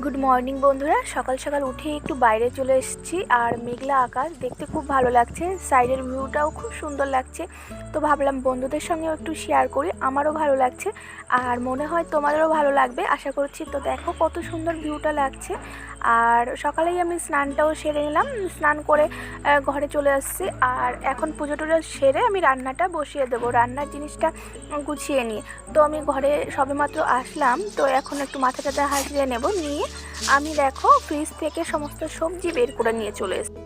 Good morning বন্ধুরা, সকাল সকাল উঠে একটু বাইরে চলে এসেছি। আর মেঘলা আকাশ দেখতে খুব ভালো লাগছে, সাইডের ভিউটাও খুব সুন্দর লাগছে। তো ভাবলাম বন্ধুদের সঙ্গেও একটু শেয়ার করি, আমারও ভালো লাগছে আর মনে হয় তোমাদেরও ভালো লাগবে আশা করছি। তো দেখো কত সুন্দর ভিউটা লাগছে। আর সকালেই আমি স্নানটাও সেরে নিলাম, স্নান করে ঘরে চলে আসছি। আর এখন পুজো টুজো সেরে আমি রান্নাটা বসিয়ে দেবো, রান্নার জিনিসটা গুছিয়ে নিই। তো আমি ঘরে সবেমাত্র আসলাম, তো এখন একটু মাথা টাথা হাজিয়ে নেব। নিয়ে আমি দেখো ফ্রিজ থেকে সমস্ত সবজি বের করে নিয়ে চলে এসেছি।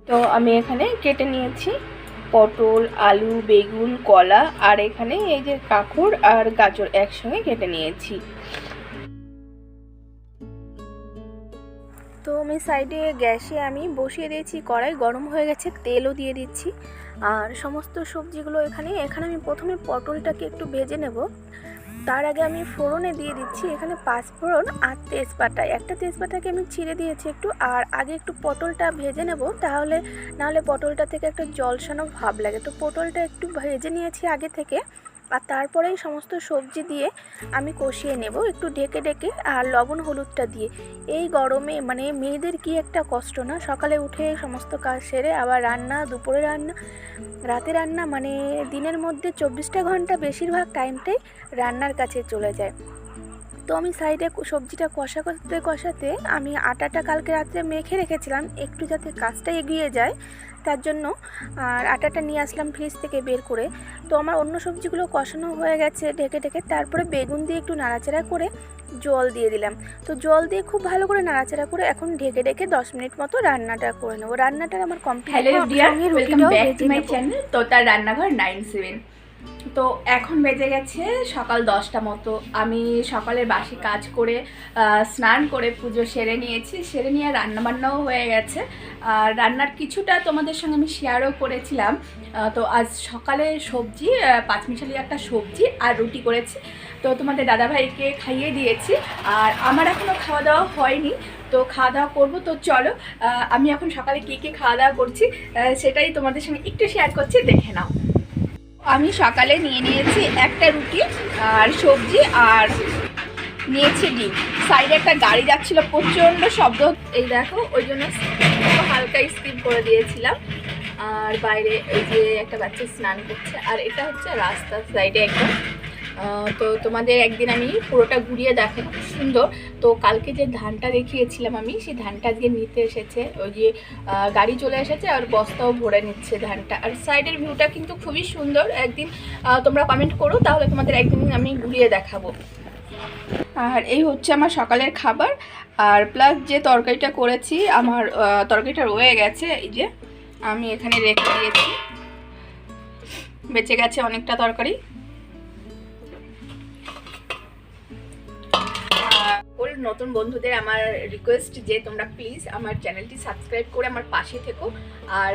তো আমি এখানে কেটে নিয়েছি পটল, আলু, বেগুন, কলা, আর এখানে এই যে কাঁকড় আর গাজর একসঙ্গে কেটে নিয়েছি। তো আমি সাইডে গ্যাসে আমি বসিয়ে দিয়েছি, কড়াই গরম হয়ে গেছে, তেলও দিয়ে দিচ্ছি। আর সমস্ত সবজিগুলো এখানে আমি প্রথমে পটলটাকে একটু ভেজে নেব। তার আগে আমি ফোড়নে দিয়ে দিচ্ছি এখানে 5 ফোড়ন আর তেজপাতা। একটা তেজপাতাকে আমি ছিঁড়ে দিয়েছি একটু। আর আগে একটু পটলটা ভেজে নেব, নাহলে পটলটা থেকে একটা জলসানো ভাব লাগে। তো পটলটা একটু ভেজে নিয়েছি আগে থেকে। আর তারপরেই সমস্ত সবজি দিয়ে আমি কষিয়ে নেব একটু ঢেকে ঢেকে, আর লবণ হলুদটা দিয়ে। এই গরমে মানে মেয়েদের কি একটা কষ্ট না, সকালে উঠে সমস্ত কাজ সেরে আবার রান্না, দুপুরে রান্না, রাতে রান্না, মানে দিনের মধ্যে 24টা ঘন্টা বেশিরভাগ টাইমটাই রান্নার কাছে চলে যায়। তো আমি সাইডে সবজিটা কষাতে আমি আটাটা কালকে রাত্রে মেখে রেখেছিলাম একটু যাতে কাজটা এগিয়ে যায়, তার জন্য। আর আটাটা নিয়ে আসলাম ফ্রিজ থেকে বের করে। তো আমার অন্য সবজিগুলো কষানো হয়ে গেছে ঢেকে ঢেকে। তারপরে বেগুন দিয়ে একটু নাড়াচাড়া করে জল দিয়ে দিলাম। তো জল দিয়ে খুব ভালো করে নাড়াচাড়া করে এখন ঢেকে ঢেকে 10 মিনিট মতো রান্নাটা করে নেবো। রান্নাটা আমার complete. Hello dear, welcome back to my channel তোতার রান্নাঘর 97। তো এখন বেজে গেছে সকাল 10টা মতো। আমি সকালের বাসি কাজ করে স্নান করে পুজো সেরে নিয়েছি, সেরে নিয়ে রান্নাবান্নাও হয়ে গেছে। আর রান্নার কিছুটা তোমাদের সঙ্গে আমি শেয়ারও করেছিলাম। তো আজ সকালে সবজি, পাঁচমিশালি একটা সবজি আর রুটি করেছি। তো তোমাদের দাদাভাইকে খাইয়ে দিয়েছি, আর আমার এখনও খাওয়া দাওয়া হয়নি। তো খাওয়া দাওয়া করবো। তো চলো আমি এখন সকালে কী খাওয়া দাওয়া করছি সেটাই তোমাদের সঙ্গে একটু শেয়ার করছি, দেখে নাও। আমি সকালে নিয়ে নিয়েছি একটা রুটি আর সবজি, আর নিয়েছি ডিম। সাইডে একটা গাড়ি যাচ্ছিল, প্রচণ্ড শব্দ, এই দেখো, ওই জন্য হালকা স্কিপ করে দিয়েছিলাম। আর বাইরে এই যে একটা বাচ্চা স্নান করছে, আর এটা হচ্ছে রাস্তার সাইডে একদম। তো তোমাদের একদিন আমি পুরোটা ঘুরিয়ে দেখাবো, খুব সুন্দর। তো কালকে যে ধানটা দেখিয়েছিলাম আমি, সেই ধানটা আজকে নিতে এসেছে, ওই যে গাড়ি চলে এসেছে আর বস্তাও ভরে নিচ্ছে ধানটা। আর সাইডের ভিউটা কিন্তু খুবই সুন্দর। একদিন তোমরা কমেন্ট করো, তাহলে তোমাদের একদিন আমি ঘুরিয়ে দেখাবো। আর এই হচ্ছে আমার সকালের খাবার। আর প্লাস যে তরকারিটা করেছি, আমার তরকারিটা রয়ে গেছে, এই যে আমি এখানে রেখে দিয়েছি, বেঁচে গেছে অনেকটা তরকারি। নতুন বন্ধুদের আমার রিকোয়েস্ট যে তোমরা প্লিজ আমার চ্যানেলটি সাবস্ক্রাইব করে আমার পাশে থেকো। আর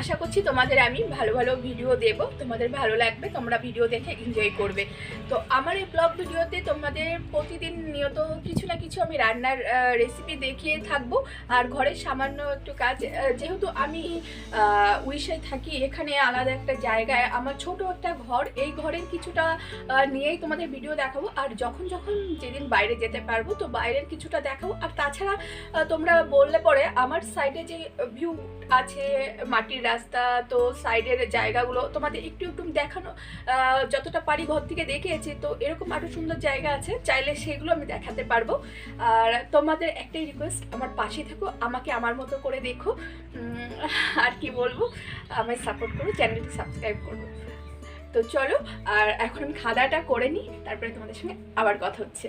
আশা করছি তোমাদের আমি ভালো ভালো ভিডিও দেব, তোমাদের ভালো লাগবে, তোমরা ভিডিও দেখে এনজয় করবে। তো আমার এই ব্লগ ভিডিওতে তোমাদের প্রতিদিন নিয়ত কিছু না কিছু আমি রান্নার রেসিপি দেখিয়ে থাকবো। আর ঘরের সামান্য একটু কাজ, যেহেতু আমি উড়িষ্যায় থাকি, এখানে আলাদা একটা জায়গায় আমার ছোট একটা ঘর, এই ঘরের কিছুটা নিয়েই তোমাদের ভিডিও দেখাবো। আর যখন যেদিন বাইরে যেতে পারবো তো বাইরের কিছুটা দেখাবো। আর তাছাড়া তোমরা বললে পরে আমার সাইডে যে ভিউ আছে, মাটির রাস্তা, তো সাইডের জায়গাগুলো তোমাদের একটু দেখানো যতটা পারি ঘর থেকে দেখিয়েছি। তো এরকম আরও সুন্দর জায়গা আছে, চাইলে সেগুলো আমি দেখাতে পারবো। আর তোমাদের একটাই রিকোয়েস্ট, আমার পাশে থেকো, আমাকে আমার মতো করে দেখো। আর কি বলবো, আমায় সাপোর্ট করো, চ্যানেলটি সাবস্ক্রাইব করো। তো চলো, আর এখন আমি খাওয়া দাওয়াটা করে নিই, তারপরে তোমাদের সঙ্গে আবার কথা হচ্ছে।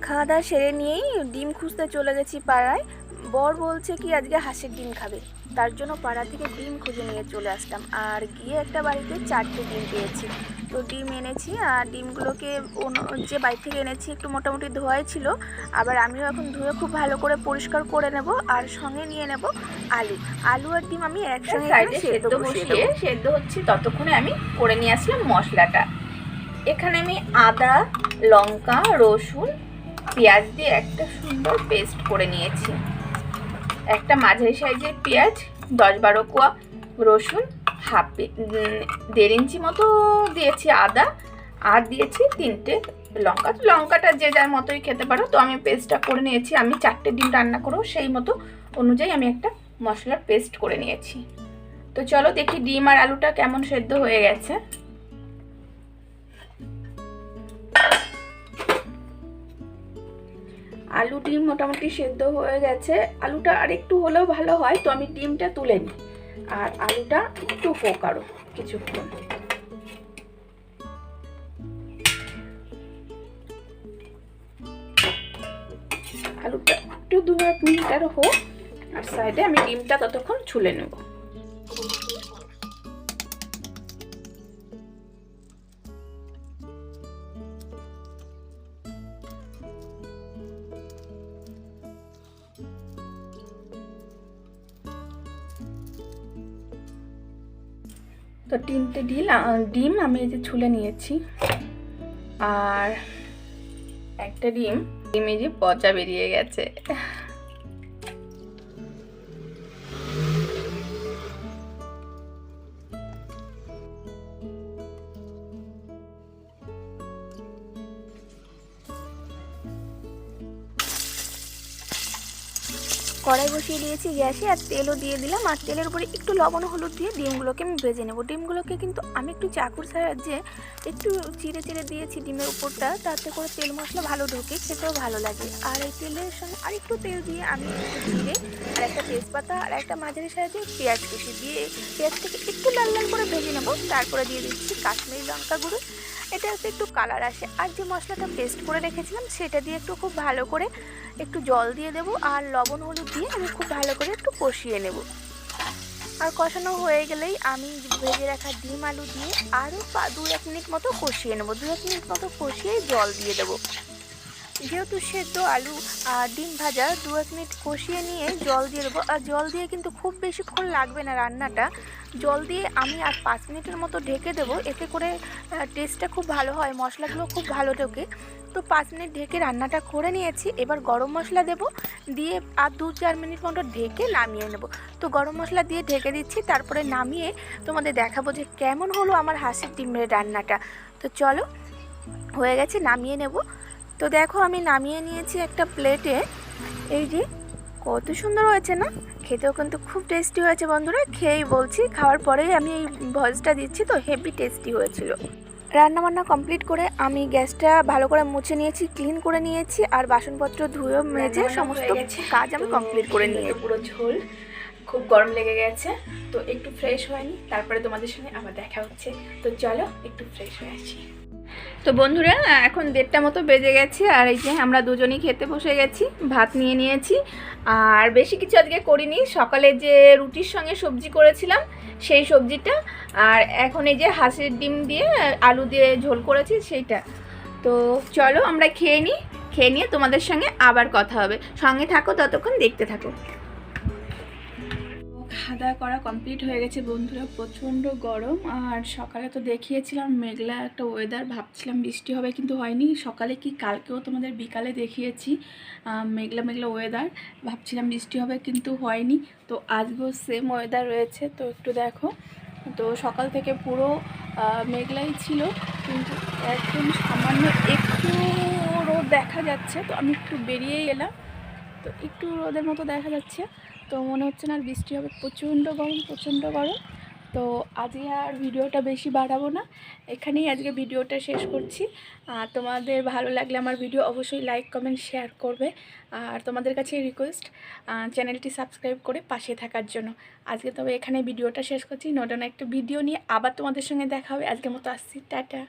খাওয়া দাওয়া সেরে নিয়েই ডিম খুঁজতে চলে গেছি পাড়ায়। বর বলছে কি আজকে হাঁসের ডিম খাবে, তার জন্য পাড়া থেকে ডিম খুঁজে নিয়ে চলে আসলাম। আর গিয়ে একটা বাড়িতে 4টে ডিম পেয়েছি। তো ডিম এনেছি, আর ডিমগুলোকে যে বাড়ি থেকে এনেছি একটু মোটামুটি ধোয়াই ছিল। আবার আমিও এখন ধুয়ে খুব ভালো করে পরিষ্কার করে নেব। আর সঙ্গে নিয়ে নেব আলু আর ডিম আমি একসঙ্গে সেদ্ধ হচ্ছে, ততক্ষণে আমি করে নিয়ে আসলাম মশলাটা। এখানে আমি আদা, লঙ্কা, রসুন, পেঁয়াজ দিয়ে একটা সুন্দর পেস্ট করে নিয়েছি। একটা মাঝারি সাইজের পেঁয়াজ, 10-12 কোয়া রসুন, দেড় ইঞ্চি মতো দিয়েছি আদা, আর দিয়েছি 3টে লঙ্কা। লঙ্কাটা যে যার মতোই খেতে পারো। তো আমি পেস্টটা করে নিয়েছি, আমি 4টে ডিম রান্না করবো, সেই মতো অনুযায়ী আমি একটা মশলার পেস্ট করে নিয়েছি। তো চলো দেখি ডিম আর আলুটা কেমন সেদ্ধ হয়ে গেছে। আলু ডিম মোটামুটি সেদ্ধ হয়ে গেছে। আলুটা আর একটু হলেও ভালো হয়, তো আমি ডিমটা তুলে নিই আর আলুটা একটু হোক আরো কিছুক্ষণ। আলুটা একটু 2 মিনিট আরো হোক, আর সাইডে আমি ডিমটা ততক্ষণ ছুলে নেব। তো 3টে ডিম আমি এই যে ছুলে নিয়েছি, আর একটা ডিম এই যে পচা বেরিয়ে গেছে। কড়াই বসিয়ে দিয়েছি গ্যাসে, আর তেলও দিয়ে দিলাম। আর তেলের উপরে একটু লবণ হলুদ দিয়ে ডিমগুলোকে আমি ভেজে নেব। ডিমগুলোকে কিন্তু আমি একটু চাকুর সাহায্যে একটু চিড়ে চিড়ে দিয়েছি ডিমের উপরটা, তাতে করে তেল মশলা ভালো ঢোকে, খেতেও ভালো লাগে। আর এই তেলের সঙ্গে আর একটু তেল দিয়ে আমি একটু জিরে আর একটা তেজপাতা আর একটা মাঝারি সাহায্যে পেঁয়াজ কুচি দিয়ে পেঁয়াজটাকে একটু লাল লাল করে ভেজে নেব। তারপরে দিয়ে দিচ্ছি কাশ্মীরি লঙ্কা গুঁড়ো, এটা হচ্ছে একটু কালার আসে। আর যে মশলাটা পেস্ট করে রেখেছিলাম সেটা দিয়ে একটু খুব ভালো করে একটু জল দিয়ে দেবো, আর লবণ হলুদ দিয়ে আমি খুব ভালো করে একটু কষিয়ে নেব। আর কষানো হয়ে গেলেই আমি ভেজে রাখা ডিম আলু দিয়ে আরও 2-1 মিনিট মতো কষিয়ে নেব। 2-1 মিনিট মতো কষিয়ে জল দিয়ে দেবো। যেহেতু সেদ্ধ আলু আর ডিম ভাজা, 2-1 মিনিট কষিয়ে নিয়ে জল দিয়ে দেবো। আর জল দিয়ে কিন্তু খুব বেশিক্ষণ লাগবে না রান্নাটা। জল দিয়ে আমি আর 5 মিনিটের মতো ঢেকে দেবো, এতে করে টেস্টটা খুব ভালো হয়, মশলাগুলো খুব ভালো ঢোকে। তো 5 মিনিট ঢেকে রান্নাটা করে নিয়েছি। এবার গরম মশলা দেবো, দিয়ে আর 2-4 মিনিট মতো ঢেকে নামিয়ে নেব। তো গরম মশলা দিয়ে ঢেকে দিচ্ছি, তারপরে নামিয়ে তোমাদের দেখাবো যে কেমন হলো আমার হাঁসের ডিমের রান্নাটা। তো চলো, হয়ে গেছে, নামিয়ে নেব। তো দেখো আমি নামিয়ে নিয়েছি একটা প্লেটে। এই যে কত সুন্দর হয়েছে না, খেতেও কিন্তু খুব টেস্টি হয়েছে বন্ধুরা। খেয়েই বলছি, খাওয়ার পরেই আমি এই ভয়েসটা দিচ্ছি, তো হেভি টেস্টি হয়েছিল। রান্নাবান্না কমপ্লিট করে আমি গ্যাসটা ভালো করে মুছে নিয়েছি, ক্লিন করে নিয়েছি, আর বাসনপত্র ধুয়ে মেজে সমস্ত কাজ আমি কমপ্লিট করে নিয়েছি। পুরো ঝোল খুব গরম লেগে গেছে, তো একটু ফ্রেশ হয়নি, তারপরে তোমাদের সঙ্গে আবার দেখা হচ্ছে। তো চলো একটু ফ্রেশ হয়ে আসি। তো বন্ধুরা এখন 1:30 মতো বেজে গেছে, আর এই যে আমরা দুজনেই খেতে বসে গেছি। ভাত নিয়ে নিয়েছি, আর বেশি কিছু আজকে করিনি। সকালে যে রুটির সঙ্গে সবজি করেছিলাম সেই সবজিটা, আর এখন এই যে হাঁসের ডিম দিয়ে আলু দিয়ে ঝোল করেছি সেইটা। তো চলো আমরা খেয়ে নিই, খেয়ে নিয়ে তোমাদের সঙ্গে আবার কথা হবে। সঙ্গে থাকো, ততক্ষণ দেখতে থাকো। খাওয়া দাওয়া করা কমপ্লিট হয়ে গেছে বন্ধুরা। প্রচণ্ড গরম, আর সকালে তো দেখিয়েছিলাম মেঘলা একটা ওয়েদার, ভাবছিলাম বৃষ্টি হবে কিন্তু হয়নি। সকালে কি কালকেও তোমাদের বিকালে দেখিয়েছি মেঘলা মেঘলা ওয়েদার, ভাবছিলাম বৃষ্টি হবে কিন্তু হয়নি। তো আজকেও সেম ওয়েদার রয়েছে। তো একটু দেখো, তো সকাল থেকে পুরো মেঘলাই ছিল, কিন্তু একদম সামান্য একটু রোদ দেখা যাচ্ছে। তো আমি একটু বেরিয়েই এলাম, তো একটু রোদের মতো দেখা যাচ্ছে, তো মনে হচ্ছে না আর বৃষ্টি হবে। প্রচণ্ড গরম, প্রচণ্ড গরম। তো আজকে আর ভিডিওটা বেশি বাড়াবো না, এখানেই আজকে ভিডিওটা শেষ করছি। আর তোমাদের ভালো লাগলে আমার ভিডিও অবশ্যই লাইক কমেন্ট শেয়ার করবে। আর তোমাদের কাছে রিকোয়েস্ট চ্যানেলটি সাবস্ক্রাইব করে পাশে থাকার জন্য। আজকে তবে এখানে ভিডিওটা শেষ করছি। নতুন একটা ভিডিও নিয়ে আবার তোমাদের সঙ্গে দেখা হবে। আজকের মতো আসছি, টাটা।